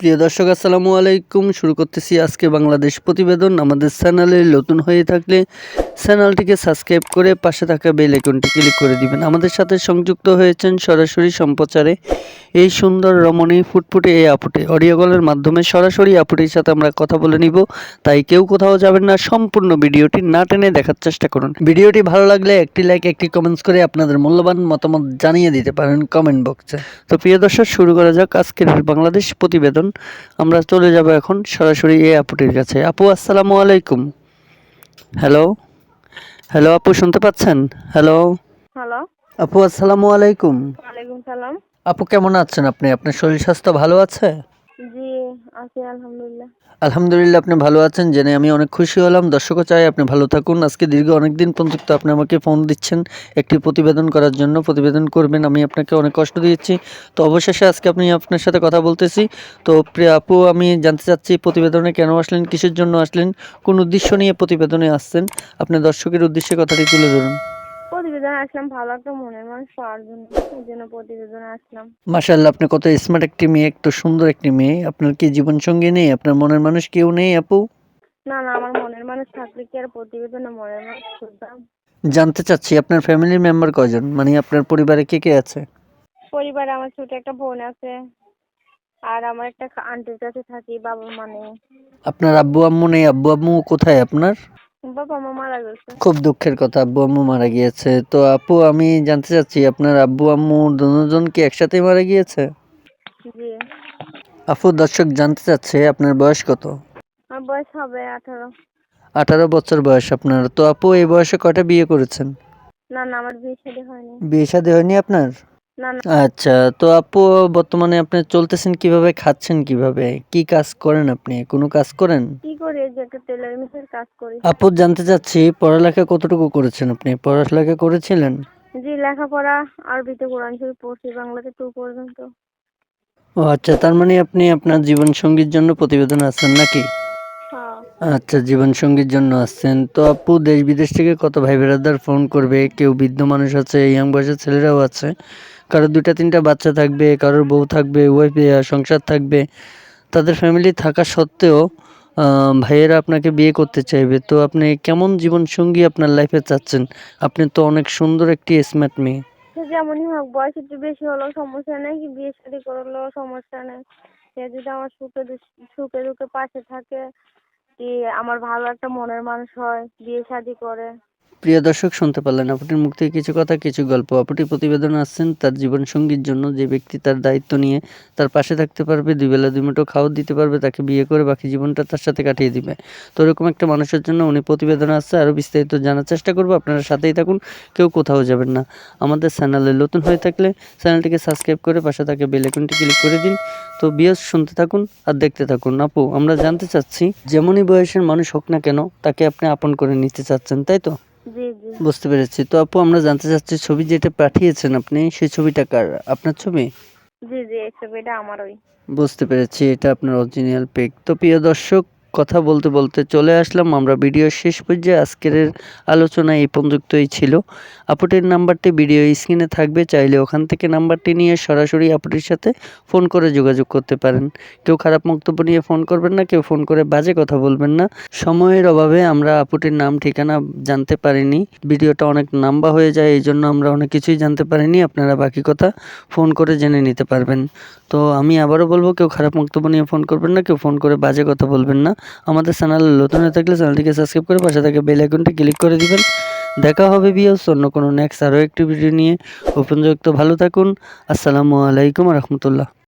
প্রিয় দর্শক আসসালামু আলাইকুম। শুরু করতেছি আজকে বাংলাদেশ প্রতিবেদন। আমাদের চ্যানেলে নতুন হয়ে থাকলে চ্যানেলটিকে সাবস্ক্রাইব করে পাশে থাকা বেল আইকনটি ক্লিক করে দিবেন। আমাদের সাথে সংযুক্ত হয়েছেন সরাসরি সম্প্রচারে এই সুন্দর রমণী ফুটফুটে এই আপুটি অডিও কলের মাধ্যমে সরাসরি আপুটির সাথে আমরা কথা বলে নিব। তাই কেউ কোথাও যাবেন না, সম্পূর্ণ ভিডিওটি না টেনে দেখার চেষ্টা করুন। ভিডিওটি ভালো লাগলে একটি লাইক একটি কমেন্টস করে আপনাদের মূল্যবান মতামত জানিয়ে দিতে পারেন কমেন্ট বক্সে। তো প্রিয় দর্শক, শুরু করা যাক আজকের বাংলাদেশ প্রতিবেদন। আমরা চলে যাব এখন সরাসরি এই আপুটির কাছে। আপু আসসালামু আলাইকুম। হ্যালো হ্যালো আপু, শুনতে পাচ্ছেন? হ্যালো হ্যালো, আপু আসসালামু আলাইকুম। ওয়ালাইকুম সালাম। আপু কেমন আছেন আপনি? আপনার শরীর স্বাস্থ্য ভালো আছে? জি, আছি আলহামদুলিল্লাহ। আলহামদুলিল্লাহ, আপনি ভালো আছেন জেনে আমি অনেক খুশি হলাম। দর্শকও চাই আপনি ভালো থাকুন। আজকে দীর্ঘ অনেক দিন পর্যন্ত আপনি আমাকে ফোন দিচ্ছেন একটি প্রতিবেদন করার জন্য, প্রতিবেদন করবেন। আমি আপনাকে অনেক কষ্ট দিয়েছি, তো অবশেষে আজকে আপনার সাথে কথা বলতেছি। তো প্রিয় আপু, আমি জানতে চাচ্ছি প্রতিবেদনে কেন আসলেন, কিসের জন্য আসলেন, কোন উদ্দেশ্য নিয়ে প্রতিবেদনে আসছেন? আপনি দর্শকের উদ্দেশ্যে কথাটি তুলে ধরুন। প্রতিবেদন আসলাম ভালো একটা মনের মানুষ পাওয়ার জন্য, এই জন্য প্রতিবেদনে আসলাম। মাশাআল্লাহ, আপনি কত স্মার্ট একটি মেয়ে, একটু সুন্দর একটি মেয়ে। আপনার কি জীবনসঙ্গী নেই? আপনার মনের মানুষ কেউ নেই আপু? না না, আমার মনের মানুষ থাকলে কি আর প্রতিবেদনে মনের মানুষ খুঁজতাম? জানতে চাচ্ছি আপনার ফ্যামিলির মেম্বার কয়জন, মানে আপনার পরিবারে কে কে আছে? পরিবারে আমার ছোট একটা বোন আছে, আর আমার একটা আন্টির কাছে থাকি, বাবা মা নেই। আপনার আব্বু আম্মু নেই? আব্বু আম্মু কোথায় আপনার? বাবা মা মারা গেছে। খুব দুঃখের কথা, আব্বু আম্মু মারা গিয়েছে। তো আপু, আমি জানতে চাচ্ছি আপনার আব্বু আম্মু দুজন কি একসাথে মারা গিয়েছে? জি, আপু, দর্শক জানতে চাচ্ছে আপনার বয়স কত? আমার বয়স হবে 18। 18 বছর বয়স আপনার। তো আপু, এই বয়সে কয়টা বিয়ে করেছেন? না না, আমার বিয়ে শাদী হয়নি। বিয়ে শাদী হয়নি আপনার? না না, আচ্ছা, তো আপু বর্তমানে আপনি চলতেছেন কিভাবে, খাচ্ছেন কিভাবে, কি কাজ করেন আপনি? কোনো কাজ করেন? কি করি, এই যে একটা টেলার মেশিনের কাজ করি। আপু, জানতে চাচ্ছি পড়ালেখা কতটুকু করেছেন আপনি? পড়ালেখা করেছিলেন? জি, লেখাপড়া আরবিতে কোরআন শরীফ পড়ছি, বাংলাতে 2 পর্যন্ত। ও আচ্ছা, তার মানে আপনি আপনার জীবন সঙ্গীর জন্য প্রতিবেদন আসছেন নাকি? হ্যাঁ, আচ্ছা, জীবন সঙ্গীর জন্য আসছেন। তো আপু, দেশ বিদেশ থেকে কত ভাই বেড়াদার ফোন করবে, কেউ বৃদ্ধ মানুষ আছে, ইয়াং বয়সের ছেলেরাও আছে, কারোর 2টা 3টা বাচ্চা থাকবে, কারোর বউ থাকবে, ওয়াইফ সংসার থাকবে, তাদের ফ্যামিলি থাকা সত্ত্বেও ভাইয়েরা আপনাকে বিয়ে করতে চাইবে। তো আপনি কেমন জীবন সঙ্গী আপনার লাইফে চাচ্ছেন? আপনি তো অনেক সুন্দর একটি স্মার্ট মেয়ে। সে যেমনই হোক, বয়স একটু বেশি হলেও সমস্যা নেই, কি বিয়ে শাদী করলেও সমস্যা নেই। সে যদি আমার সুখে দুঃখে পাশে থাকে, কি আমার ভালো একটা মনের মানুষ হয়, বিয়ে শাদী করে। প্রিয় দর্শক, শুনতে পারলেন আপুটির মুখ থেকে কিছু কথা, কিছু গল্প। আপুটি প্রতিবেদনে আসছেন তার জীবন সঙ্গীর জন্য, যে ব্যক্তি তার দায়িত্ব নিয়ে তার পাশে থাকতে পারবে, 2 বেলা 2 মুঠো খাওয়া দিতে পারবে, তাকে বিয়ে করে বাকি জীবনটা তার সাথে কাটিয়ে দিবে। তো এরকম একটা মানুষের জন্য উনি প্রতিবেদনে আসছে। আরও বিস্তারিত জানার চেষ্টা করবো, আপনারা সাথেই থাকুন, কেউ কোথাও যাবেন না। আমাদের চ্যানেলে নতুন হয়ে থাকলে চ্যানেলটিকে সাবস্ক্রাইব করে পাশে থাকা বেল আইকনটি ক্লিক করে দিন। তো বিয়স, শুনতে থাকুন আর দেখতে থাকুন। আপু, আমরা জানতে চাচ্ছি, যেমনই বয়সের মানুষ হোক না কেন, তাকে আপনি আপন করে নিতে চাচ্ছেন, তাই তো? জি জি বুঝতে পেরেছি। তো আপু, আমরা জানতে চাচ্ছি ছবি যেটা পাঠিয়েছেন আপনি, সেই ছবিটা কার? আপনার ছবি? জি জি, এই ছবিটা আমারই। বুঝতে পেরেছি, এটা আপনার অরিজিনাল পিক। তো প্রিয় দর্শক, কথা বলতে বলতে চলে আসলাম আমরা ভিডিওর শেষ পর্যায়ে। আজকের আলোচনা এই পর্যন্তই ছিল। আপুটির নাম্বারটি ভিডিও স্ক্রিনে থাকবে, চাইলে ওখান থেকে নাম্বারটি নিয়ে সরাসরি আপুটির সাথে ফোন করে যোগাযোগ করতে পারেন। কেউ খারাপ বক্তব্য নিয়ে ফোন করবেন না, কেউ ফোন করে বাজে কথা বলবেন না। সময়ের অভাবে আমরা আপুটির নাম ঠিকানা জানতে পারিনি, ভিডিওটা অনেক লম্বা হয়ে যায়, এই জন্য আমরা অনেক কিছুই জানতে পারিনি। আপনারা বাকি কথা ফোন করে জেনে নিতে পারবেন। তো আমি আবারও বলবো, কেউ খারাপ বক্তব্য নিয়ে ফোন করবেন না, কেউ ফোন করে বাজে কথা বলবেন না। আমাদের চ্যানেলে নতুন হয়ে থাকলে চ্যানেলটিকে সাবস্ক্রাইব করে পাশে থাকা বেল আইকনটি ক্লিক করে দিবেন। দেখা হবে ভিউয়ার্স অন্য কোনো নেক্সট আরও একটি ভিডিও নিয়ে। উপযুক্ত ভালো থাকুন। আসসালামু আলাইকুম রহমতুল্লাহ।